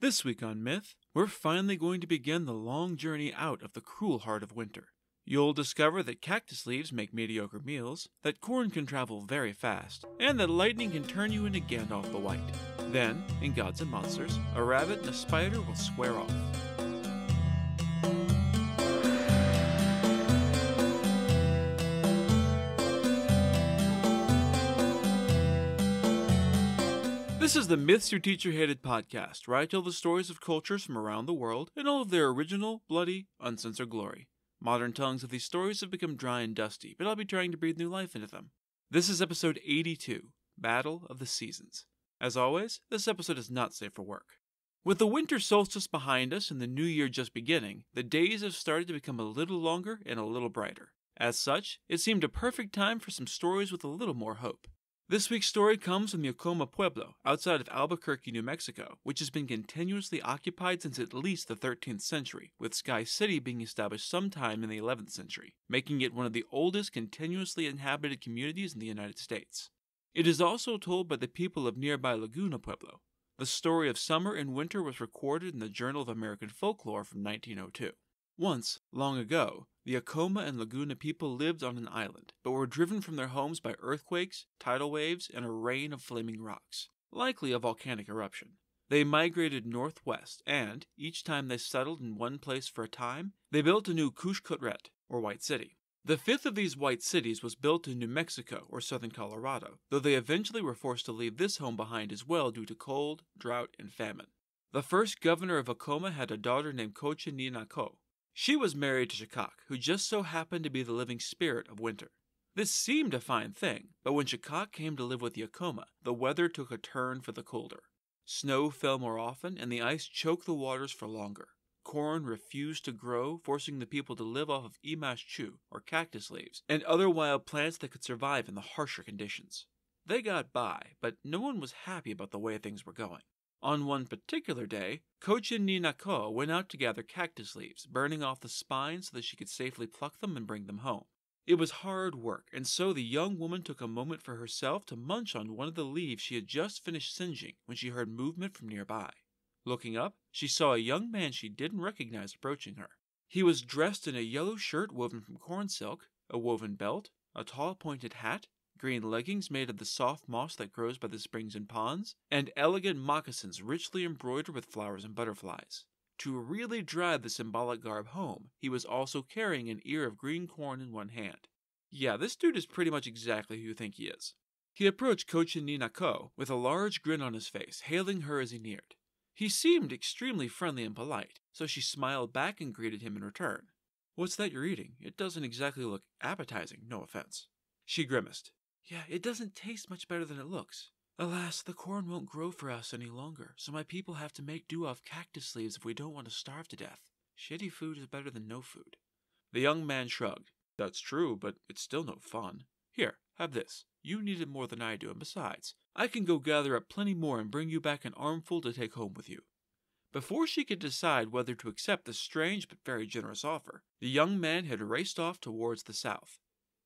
This week on Myth, we're finally going to begin the long journey out of the cruel heart of winter. You'll discover that cactus leaves make mediocre meals, that corn can travel very fast, and that lightning can turn you into Gandalf the White. Then, in Gods and Monsters, a rabbit and a spider will square off. This is the Myths Your Teacher Hated podcast, where I tell the stories of cultures from around the world in all of their original, bloody, uncensored glory. Modern tongues of these stories have become dry and dusty, but I'll be trying to breathe new life into them. This is episode 82, Battle of the Seasons. As always, this episode is not safe for work. With the winter solstice behind us and the new year just beginning, the days have started to become a little longer and a little brighter. As such, it seemed a perfect time for some stories with a little more hope. This week's story comes from the Acoma Pueblo, outside of Albuquerque, New Mexico, which has been continuously occupied since at least the 13th century, with Sky City being established sometime in the 11th century, making it one of the oldest continuously inhabited communities in the United States. It is also told by the people of nearby Laguna Pueblo. The story of summer and winter was recorded in the Journal of American Folklore from 1902. Once, long ago, the Acoma and Laguna people lived on an island, but were driven from their homes by earthquakes, tidal waves, and a rain of flaming rocks, likely a volcanic eruption. They migrated northwest, and, each time they settled in one place for a time, they built a new Cushcotret, or White City. The fifth of these White Cities was built in New Mexico, or southern Colorado, though they eventually were forced to leave this home behind as well due to cold, drought, and famine. The first governor of Acoma had a daughter named Cochininako. She was married to Shakak, who just so happened to be the living spirit of winter. This seemed a fine thing, but when Shakak came to live with the Acoma, the weather took a turn for the colder. Snow fell more often, and the ice choked the waters for longer. Corn refused to grow, forcing the people to live off of imaschu, or cactus leaves, and other wild plants that could survive in the harsher conditions. They got by, but no one was happy about the way things were going. On one particular day, Cochininako went out to gather cactus leaves, burning off the spines so that she could safely pluck them and bring them home. It was hard work, and so the young woman took a moment for herself to munch on one of the leaves she had just finished singeing when she heard movement from nearby. Looking up, she saw a young man she didn't recognize approaching her. He was dressed in a yellow shirt woven from corn silk, a woven belt, a tall pointed hat, green leggings made of the soft moss that grows by the springs and ponds, and elegant moccasins richly embroidered with flowers and butterflies. To really drive the symbolic garb home, he was also carrying an ear of green corn in one hand. Yeah, this dude is pretty much exactly who you think he is. He approached Cochininako with a large grin on his face, hailing her as he neared. He seemed extremely friendly and polite, so she smiled back and greeted him in return. "What's that you're eating? It doesn't exactly look appetizing, no offense." She grimaced. "Yeah, it doesn't taste much better than it looks. Alas, the corn won't grow for us any longer, so my people have to make do off cactus leaves if we don't want to starve to death. Shitty food is better than no food." The young man shrugged. "That's true, but it's still no fun. Here, have this. You need it more than I do, and besides, I can go gather up plenty more and bring you back an armful to take home with you." Before she could decide whether to accept this strange but very generous offer, the young man had raced off towards the south.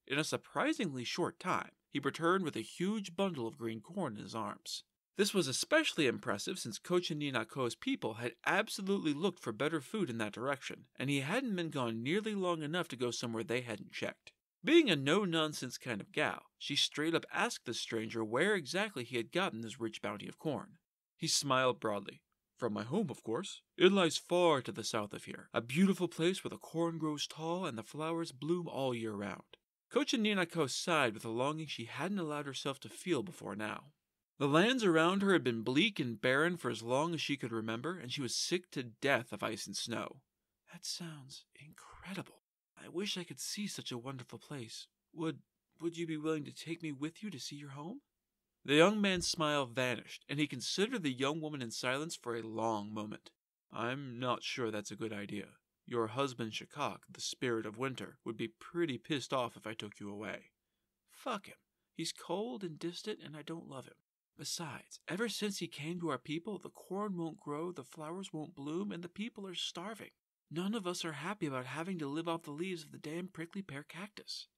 In a surprisingly short time, he returned with a huge bundle of green corn in his arms. This was especially impressive since Cochininako's people had absolutely looked for better food in that direction, and he hadn't been gone nearly long enough to go somewhere they hadn't checked. Being a no-nonsense kind of gal, she straight up asked the stranger where exactly he had gotten this rich bounty of corn. He smiled broadly. "From my home, of course. It lies far to the south of here, a beautiful place where the corn grows tall and the flowers bloom all year round." Cochininako sighed with a longing she hadn't allowed herself to feel before now. The lands around her had been bleak and barren for as long as she could remember, and she was sick to death of ice and snow. "That sounds incredible. I wish I could see such a wonderful place. Would you be willing to take me with you to see your home?" The young man's smile vanished, and he considered the young woman in silence for a long moment. "I'm not sure that's a good idea. Your husband Shakak, the spirit of winter, would be pretty pissed off if I took you away." "Fuck him. He's cold and distant, and I don't love him. Besides, ever since he came to our people, the corn won't grow, the flowers won't bloom, and the people are starving. None of us are happy about having to live off the leaves of the damn prickly pear cactus."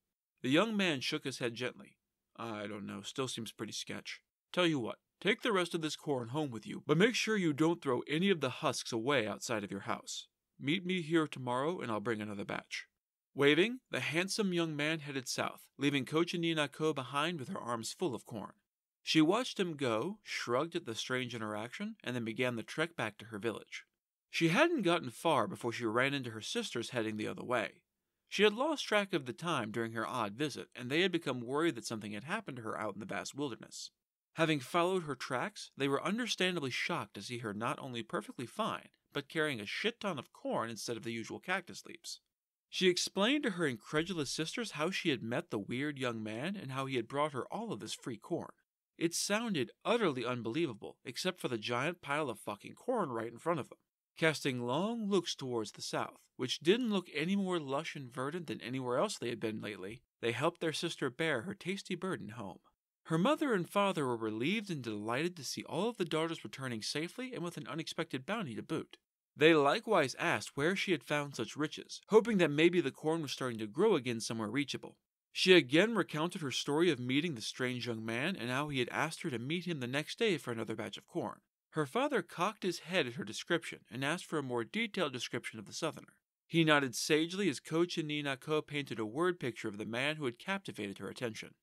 The young man shook his head gently. "I don't know, still seems pretty sketch. Tell you what, Take the rest of this corn home with you, but make sure you don't throw any of the husks away outside of your house. Meet me here tomorrow and I'll bring another batch." Waving, the handsome young man headed south, leaving Kochi Nako behind with her arms full of corn. She watched him go, shrugged at the strange interaction, and then began the trek back to her village. She hadn't gotten far before she ran into her sisters heading the other way. She had lost track of the time during her odd visit, and they had become worried that something had happened to her out in the vast wilderness. Having followed her tracks, they were understandably shocked to see her not only perfectly fine, but carrying a shit ton of corn instead of the usual cactus leaves. She explained to her incredulous sisters how she had met the weird young man and how he had brought her all of this free corn. It sounded utterly unbelievable, except for the giant pile of fucking corn right in front of them. Casting long looks towards the south, which didn't look any more lush and verdant than anywhere else they had been lately, they helped their sister bear her tasty burden home. Her mother and father were relieved and delighted to see all of the daughters returning safely and with an unexpected bounty to boot. They likewise asked where she had found such riches, hoping that maybe the corn was starting to grow again somewhere reachable. She again recounted her story of meeting the strange young man and how he had asked her to meet him the next day for another batch of corn. Her father cocked his head at her description and asked for a more detailed description of the southerner. He nodded sagely as Kochi Nako painted a word picture of the man who had captivated her attention.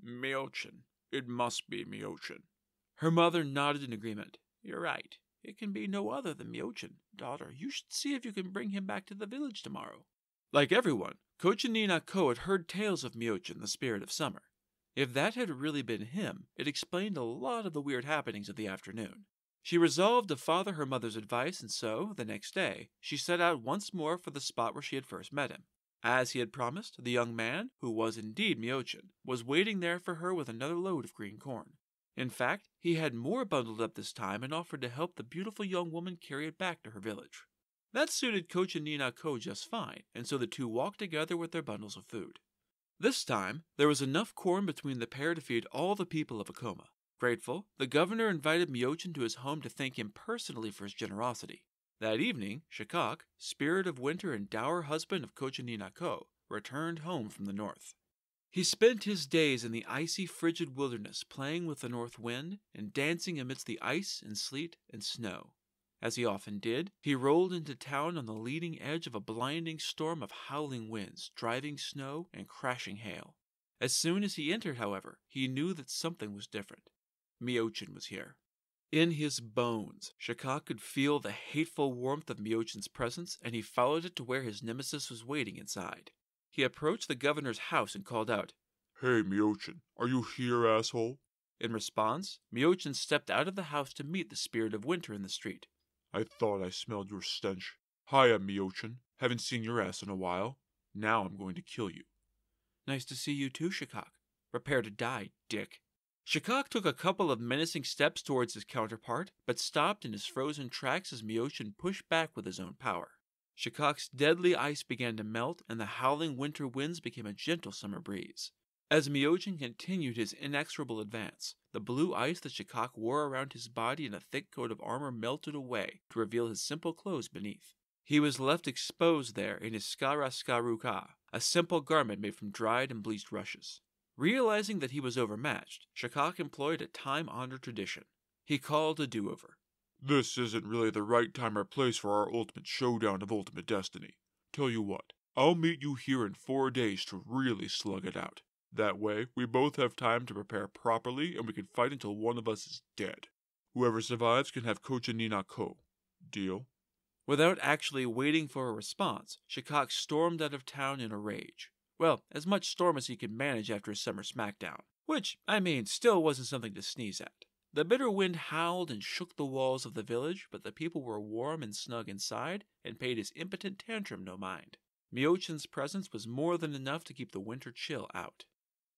"Miochin. It must be Miochin." Her mother nodded in agreement. "You're right. It can be no other than Miochin. Daughter, you should see if you can bring him back to the village tomorrow." Like everyone, Kochi Nako had heard tales of Miochin, the spirit of summer. If that had really been him, it explained a lot of the weird happenings of the afternoon. She resolved to follow her mother's advice, and so, the next day, she set out once more for the spot where she had first met him. As he had promised, the young man, who was indeed Miochin, was waiting there for her with another load of green corn. In fact, he had more bundled up this time and offered to help the beautiful young woman carry it back to her village. That suited Kochi Nako just fine, and so the two walked together with their bundles of food. This time, there was enough corn between the pair to feed all the people of Akoma. Grateful, the governor invited Miochin to his home to thank him personally for his generosity. That evening, Shakak, spirit of winter and dour husband of Kochi Nako, returned home from the north. He spent his days in the icy, frigid wilderness playing with the north wind and dancing amidst the ice and sleet and snow. As he often did, he rolled into town on the leading edge of a blinding storm of howling winds, driving snow, and crashing hail. As soon as he entered, however, he knew that something was different. Miochin was here. In his bones, Shakak could feel the hateful warmth of Miochin's presence, and he followed it to where his nemesis was waiting inside. He approached the governor's house and called out, "Hey, Miochin, are you here, asshole?" In response, Miochin stepped out of the house to meet the spirit of winter in the street. "I thought I smelled your stench. Hiya, Miochin. Haven't seen your ass in a while. Now I'm going to kill you." "Nice to see you too, Shakak. Prepare to die, dick." Shakak took a couple of menacing steps towards his counterpart, but stopped in his frozen tracks as Miochin pushed back with his own power. Shakak's deadly ice began to melt, and the howling winter winds became a gentle summer breeze. As Miochin continued his inexorable advance, the blue ice that Shakak wore around his body in a thick coat of armor melted away to reveal his simple clothes beneath. He was left exposed there in his skaraskaruka, a simple garment made from dried and bleached rushes. Realizing that he was overmatched, Shakak employed a time-honored tradition. He called a do-over. "This isn't really the right time or place for our ultimate showdown of ultimate destiny. Tell you what, I'll meet you here in 4 days to really slug it out. That way, we both have time to prepare properly and we can fight until one of us is dead. Whoever survives can have Kochi Nako. Deal?" Without actually waiting for a response, Shakak stormed out of town in a rage. Well, as much storm as he could manage after his summer smackdown. Which, still wasn't something to sneeze at. The bitter wind howled and shook the walls of the village, but the people were warm and snug inside and paid his impotent tantrum no mind. Miochin's presence was more than enough to keep the winter chill out.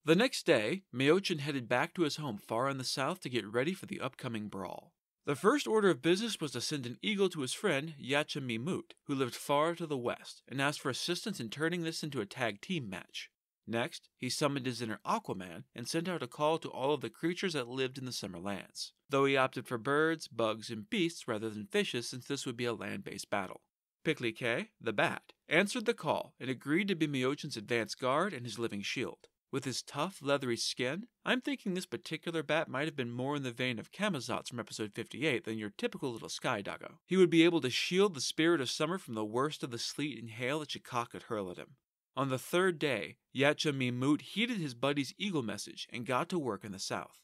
The next day, Miochin headed back to his home far in the south to get ready for the upcoming brawl. The first order of business was to send an eagle to his friend Yachimimut, who lived far to the west, and asked for assistance in turning this into a tag team match. Next, he summoned his inner Aquaman and sent out a call to all of the creatures that lived in the summer lands, though he opted for birds, bugs, and beasts rather than fishes since this would be a land-based battle. Piklike, the bat, answered the call and agreed to be Miochin's advance guard and his living shield. With his tough, leathery skin, I'm thinking this particular bat might have been more in the vein of Camazotz from episode 58 than your typical little sky doggo. He would be able to shield the spirit of summer from the worst of the sleet and hail that Shakak could hurl at him. On the third day, Yatcha heeded his buddy's eagle message and got to work in the south.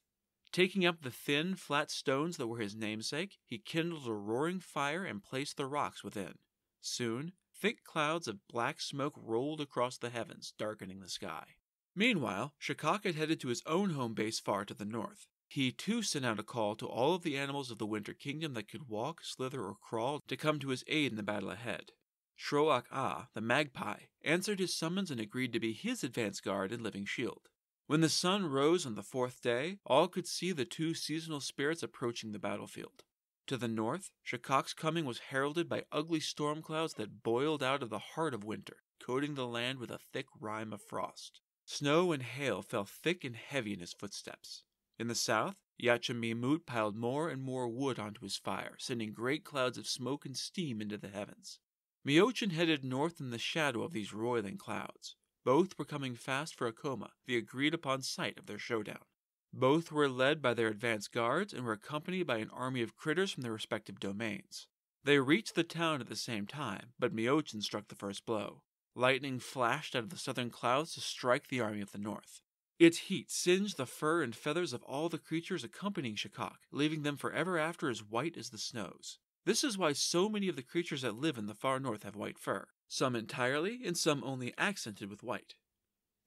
Taking up the thin, flat stones that were his namesake, he kindled a roaring fire and placed the rocks within. Soon, thick clouds of black smoke rolled across the heavens, darkening the sky. Meanwhile, Shakak had headed to his own home base far to the north. He too sent out a call to all of the animals of the Winter Kingdom that could walk, slither, or crawl to come to his aid in the battle ahead. Shroak-Ah, the magpie, answered his summons and agreed to be his advance guard and living shield. When the sun rose on the fourth day, all could see the two seasonal spirits approaching the battlefield. To the north, Shakak's coming was heralded by ugly storm clouds that boiled out of the heart of winter, coating the land with a thick rime of frost. Snow and hail fell thick and heavy in his footsteps. In the south, Yatcha piled more and more wood onto his fire, sending great clouds of smoke and steam into the heavens. Miochin headed north in the shadow of these roiling clouds. Both were coming fast for Akoma, the agreed-upon site of their showdown. Both were led by their advance guards and were accompanied by an army of critters from their respective domains. They reached the town at the same time, but Miochin struck the first blow. Lightning flashed out of the southern clouds to strike the army of the north. Its heat singed the fur and feathers of all the creatures accompanying Shakak, leaving them forever after as white as the snows. This is why so many of the creatures that live in the far north have white fur, some entirely and some only accented with white.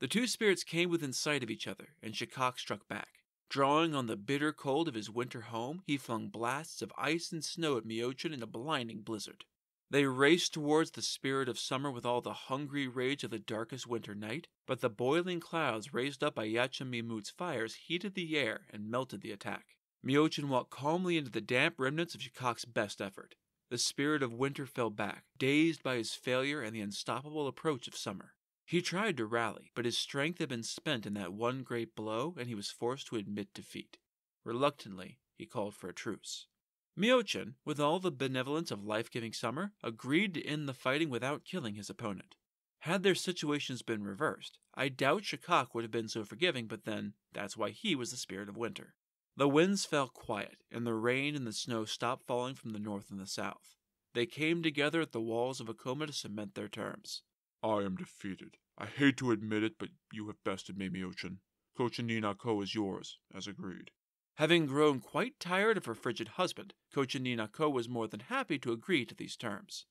The two spirits came within sight of each other, and Shakak struck back. Drawing on the bitter cold of his winter home, he flung blasts of ice and snow at Miochin in a blinding blizzard. They raced towards the spirit of summer with all the hungry rage of the darkest winter night, but the boiling clouds raised up by Yatcha fires heated the air and melted the attack. Miochin walked calmly into the damp remnants of Shakak's best effort. The spirit of winter fell back, dazed by his failure and the unstoppable approach of summer. He tried to rally, but his strength had been spent in that one great blow, and he was forced to admit defeat. Reluctantly, he called for a truce. Miochin, with all the benevolence of life-giving summer, agreed to end the fighting without killing his opponent. Had their situations been reversed, I doubt Shakak would have been so forgiving, but then, that's why he was the spirit of winter. The winds fell quiet, and the rain and the snow stopped falling from the north and the south. They came together at the walls of Akoma to cement their terms. I am defeated. I hate to admit it, but you have bested me, Miochin. Kochanina-ko is yours, as agreed. Having grown quite tired of her frigid husband, Kochanina-ko was more than happy to agree to these terms.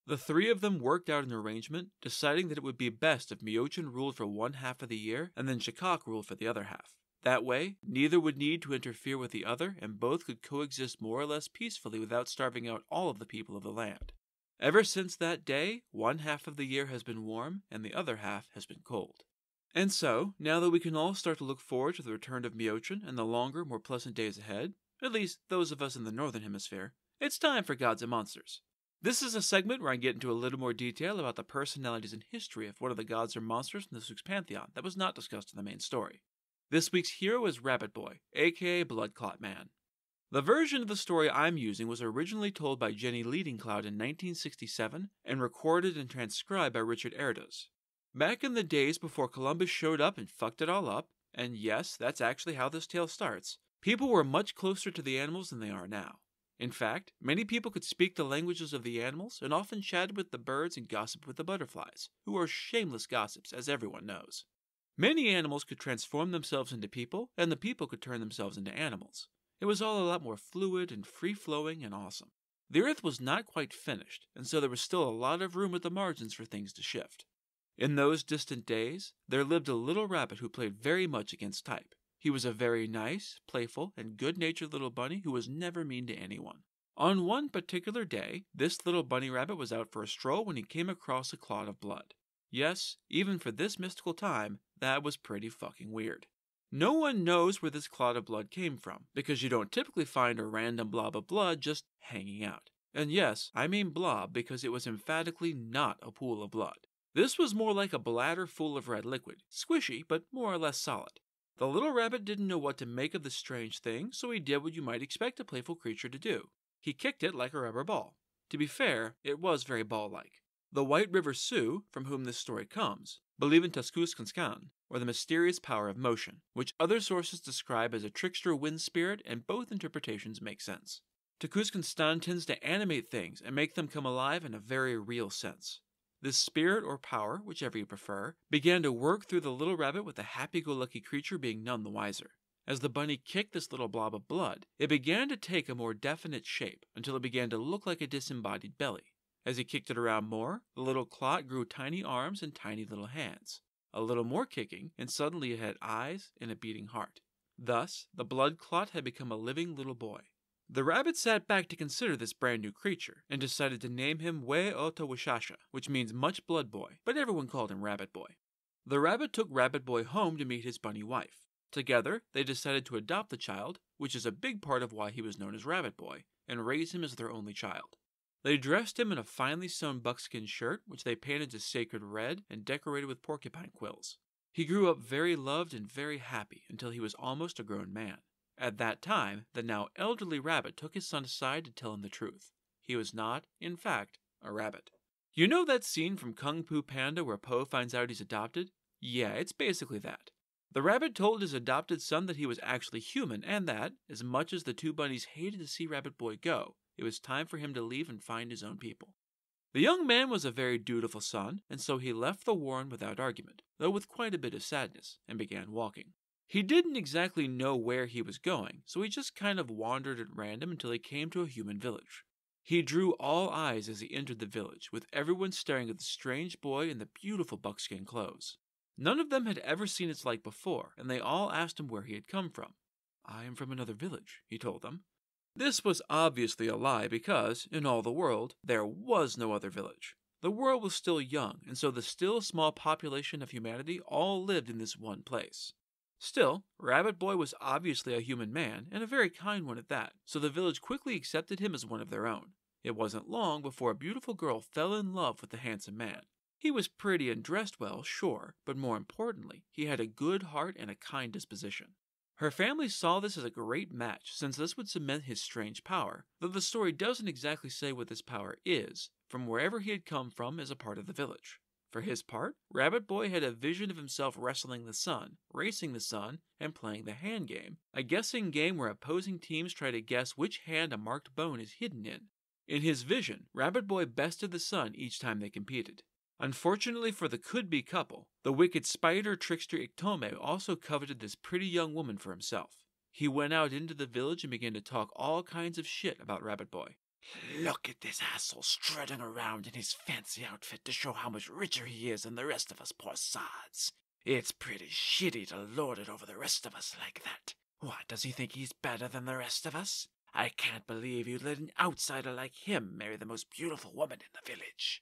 The three of them worked out an arrangement, deciding that it would be best if Miochin ruled for one half of the year, and then Shakak ruled for the other half. That way, neither would need to interfere with the other, and both could coexist more or less peacefully without starving out all of the people of the land. Ever since that day, one half of the year has been warm, and the other half has been cold. And so, now that we can all start to look forward to the return of Miochin and the longer, more pleasant days ahead, at least those of us in the Northern Hemisphere, it's time for Gods and Monsters. This is a segment where I get into a little more detail about the personalities and history of one of the gods or monsters in this week's pantheon that was not discussed in the main story. This week's hero is Rabbit Boy, aka Bloodclot Man. The version of the story I'm using was originally told by Jenny Leadingcloud in 1967 and recorded and transcribed by Richard Erdos. Back in the days before Columbus showed up and fucked it all up, and yes, that's actually how this tale starts, people were much closer to the animals than they are now. In fact, many people could speak the languages of the animals and often chatted with the birds and gossiped with the butterflies, who are shameless gossips, as everyone knows. Many animals could transform themselves into people, and the people could turn themselves into animals. It was all a lot more fluid and free-flowing and awesome. The earth was not quite finished, and so there was still a lot of room at the margins for things to shift. In those distant days, there lived a little rabbit who played very much against type. He was a very nice, playful, and good-natured little bunny who was never mean to anyone. On one particular day, this little bunny rabbit was out for a stroll when he came across a clot of blood. Yes, even for this mystical time, that was pretty fucking weird. No one knows where this clot of blood came from, because you don't typically find a random blob of blood just hanging out. And yes, I mean blob because it was emphatically not a pool of blood. This was more like a bladder full of red liquid, squishy but more or less solid. The little rabbit didn't know what to make of this strange thing, so he did what you might expect a playful creature to do. He kicked it like a rubber ball. To be fair, it was very ball-like. The White River Sioux, from whom this story comes, believe in Tuskuskanskan, or the mysterious power of motion, which other sources describe as a trickster wind spirit, and both interpretations make sense. Takuskan tends to animate things and make them come alive in a very real sense. This spirit or power, whichever you prefer, began to work through the little rabbit, with the happy-go-lucky creature being none the wiser. As the bunny kicked this little blob of blood, it began to take a more definite shape until it began to look like a disembodied belly. As he kicked it around more, the little clot grew tiny arms and tiny little hands. A little more kicking, and suddenly it had eyes and a beating heart. Thus, the blood clot had become a living little boy. The rabbit sat back to consider this brand new creature, and decided to name him We-Oto-Wishasha, which means much blood boy, but everyone called him Rabbit Boy. The rabbit took Rabbit Boy home to meet his bunny wife. Together, they decided to adopt the child, which is a big part of why he was known as Rabbit Boy, and raise him as their only child. They dressed him in a finely sewn buckskin shirt, which they painted to sacred red and decorated with porcupine quills. He grew up very loved and very happy until he was almost a grown man. At that time, the now elderly rabbit took his son aside to tell him the truth. He was not, in fact, a rabbit. You know that scene from Kung Fu Panda where Po finds out he's adopted? Yeah, it's basically that. The rabbit told his adopted son that he was actually human, and that, as much as the two bunnies hated to see Rabbit Boy go, it was time for him to leave and find his own people. The young man was a very dutiful son, and so he left the warren without argument, though with quite a bit of sadness, and began walking. He didn't exactly know where he was going, so he just kind of wandered at random until he came to a human village. He drew all eyes as he entered the village, with everyone staring at the strange boy in the beautiful buckskin clothes. None of them had ever seen its like before, and they all asked him where he had come from. "I am from another village," he told them. This was obviously a lie because, in all the world, there was no other village. The world was still young, and so the still small population of humanity all lived in this one place. Still, Rabbit Boy was obviously a human man, and a very kind one at that, so the village quickly accepted him as one of their own. It wasn't long before a beautiful girl fell in love with the handsome man. He was pretty and dressed well, sure, but more importantly, he had a good heart and a kind disposition. Her family saw this as a great match, since this would cement his strange power, though the story doesn't exactly say what this power is, from wherever he had come from as a part of the village. For his part, Rabbit Boy had a vision of himself wrestling the sun, racing the sun, and playing the hand game, a guessing game where opposing teams try to guess which hand a marked bone is hidden in. In his vision, Rabbit Boy bested the sun each time they competed. Unfortunately for the could-be couple, the wicked spider trickster Iktomi also coveted this pretty young woman for himself. He went out into the village and began to talk all kinds of shit about Rabbit Boy. "Look at this asshole strutting around in his fancy outfit to show how much richer he is than the rest of us poor sods. It's pretty shitty to lord it over the rest of us like that. What, does he think he's better than the rest of us? I can't believe you'd let an outsider like him marry the most beautiful woman in the village."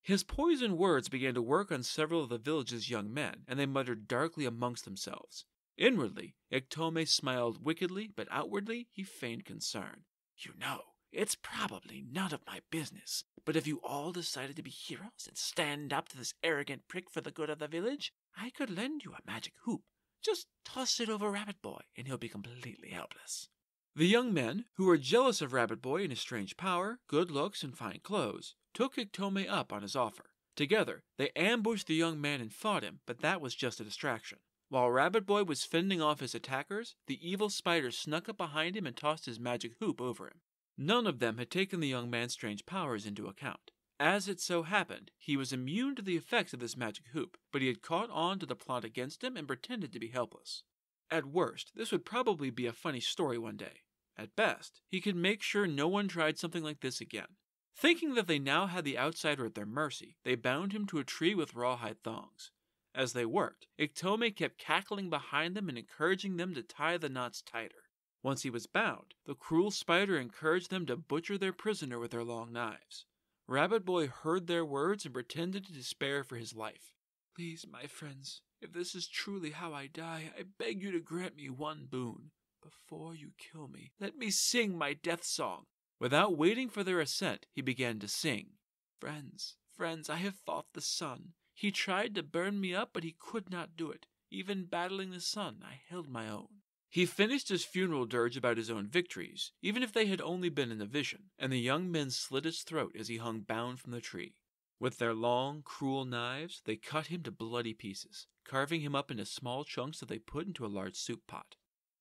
His poisoned words began to work on several of the village's young men, and they muttered darkly amongst themselves. Inwardly, Iktomi smiled wickedly, but outwardly he feigned concern. "You know, it's probably none of my business, but if you all decided to be heroes and stand up to this arrogant prick for the good of the village, I could lend you a magic hoop. Just toss it over Rabbit Boy, and he'll be completely helpless." The young men, who were jealous of Rabbit Boy and his strange power, good looks, and fine clothes, took Iktomi up on his offer. Together, they ambushed the young man and fought him, but that was just a distraction. While Rabbit Boy was fending off his attackers, the evil spider snuck up behind him and tossed his magic hoop over him. None of them had taken the young man's strange powers into account. As it so happened, he was immune to the effects of this magic hoop, but he had caught on to the plot against him and pretended to be helpless. At worst, this would probably be a funny story one day. At best, he could make sure no one tried something like this again. Thinking that they now had the outsider at their mercy, they bound him to a tree with rawhide thongs. As they worked, Iktomi kept cackling behind them and encouraging them to tie the knots tighter. Once he was bound, the cruel spider encouraged them to butcher their prisoner with their long knives. Rabbit Boy heard their words and pretended to despair for his life. "Please, my friends, if this is truly how I die, I beg you to grant me one boon. Before you kill me, let me sing my death song." Without waiting for their assent, he began to sing. Friends, I have fought the sun. He tried to burn me up, but he could not do it. Even battling the sun, I held my own." He finished his funeral dirge about his own victories, even if they had only been in a vision, and the young men slit his throat as he hung bound from the tree. With their long, cruel knives, they cut him to bloody pieces, carving him up into small chunks that they put into a large soup pot.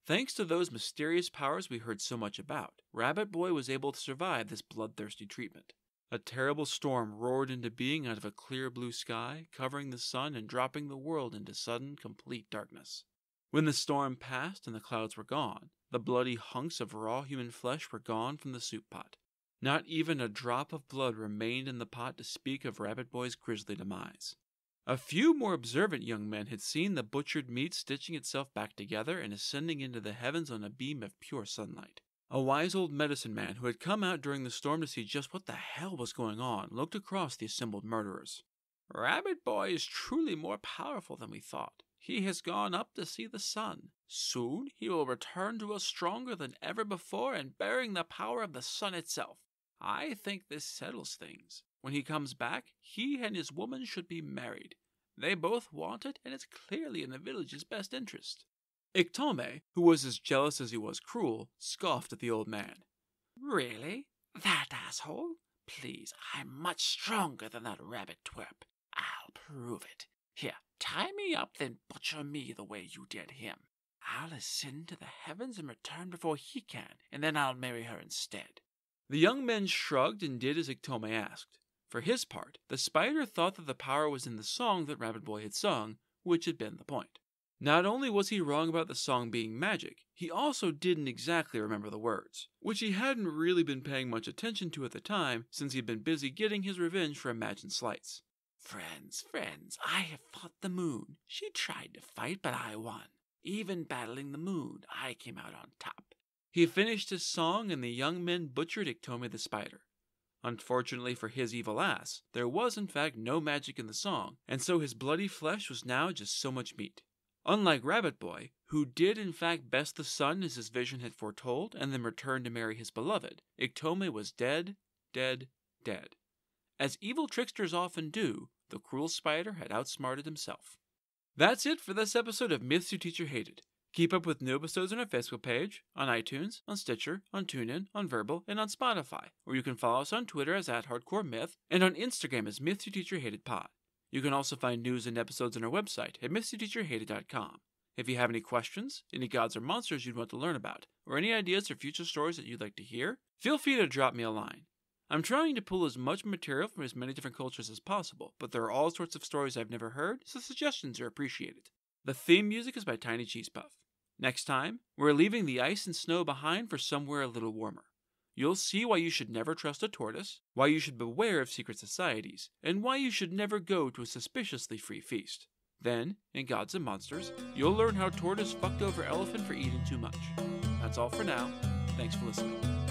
Thanks to those mysterious powers we heard so much about, Rabbit Boy was able to survive this bloodthirsty treatment. A terrible storm roared into being out of a clear blue sky, covering the sun and dropping the world into sudden, complete darkness. When the storm passed and the clouds were gone, the bloody hunks of raw human flesh were gone from the soup pot. Not even a drop of blood remained in the pot to speak of Rabbit Boy's grisly demise. A few more observant young men had seen the butchered meat stitching itself back together and ascending into the heavens on a beam of pure sunlight. A wise old medicine man who had come out during the storm to see just what the hell was going on looked across the assembled murderers. "Rabbit Boy is truly more powerful than we thought. He has gone up to see the sun. Soon he will return to us stronger than ever before and bearing the power of the sun itself. I think this settles things. When he comes back, he and his woman should be married. They both want it, and it's clearly in the village's best interest." Iktomi, who was as jealous as he was cruel, scoffed at the old man. "Really? That asshole? Please, I'm much stronger than that rabbit twerp. I'll prove it. Here, tie me up, then butcher me the way you did him. I'll ascend to the heavens and return before he can, and then I'll marry her instead." The young men shrugged and did as Iktomi asked. For his part, the spider thought that the power was in the song that Rabbit Boy had sung, which had been the point. Not only was he wrong about the song being magic, he also didn't exactly remember the words, which he hadn't really been paying much attention to at the time since he'd been busy getting his revenge for imagined slights. Friends, I have fought the moon. She tried to fight, but I won. Even battling the moon, I came out on top." He finished his song and the young men butchered Iktomi the spider. Unfortunately for his evil ass, there was in fact no magic in the song, and so his bloody flesh was now just so much meat. Unlike Rabbit Boy, who did in fact best the sun as his vision had foretold and then returned to marry his beloved, Iktomi was dead. As evil tricksters often do, the cruel spider had outsmarted himself. That's it for this episode of Myths Your Teacher Hated. Keep up with new episodes on our Facebook page, on iTunes, on Stitcher, on TuneIn, on Verbal, and on Spotify, or you can follow us on Twitter as @HardcoreMyth, and on Instagram as Myths Your Teacher Hated Pod. You can also find news and episodes on our website at mythsyourteacherhated.com. If you have any questions, any gods or monsters you'd want to learn about, or any ideas for future stories that you'd like to hear, feel free to drop me a line. I'm trying to pull as much material from as many different cultures as possible, but there are all sorts of stories I've never heard, so suggestions are appreciated. The theme music is by Tiny Cheese Puff. Next time, we're leaving the ice and snow behind for somewhere a little warmer. You'll see why you should never trust a tortoise, why you should beware of secret societies, and why you should never go to a suspiciously free feast. Then, in Gods and Monsters, you'll learn how tortoise fucked over elephant for eating too much. That's all for now. Thanks for listening.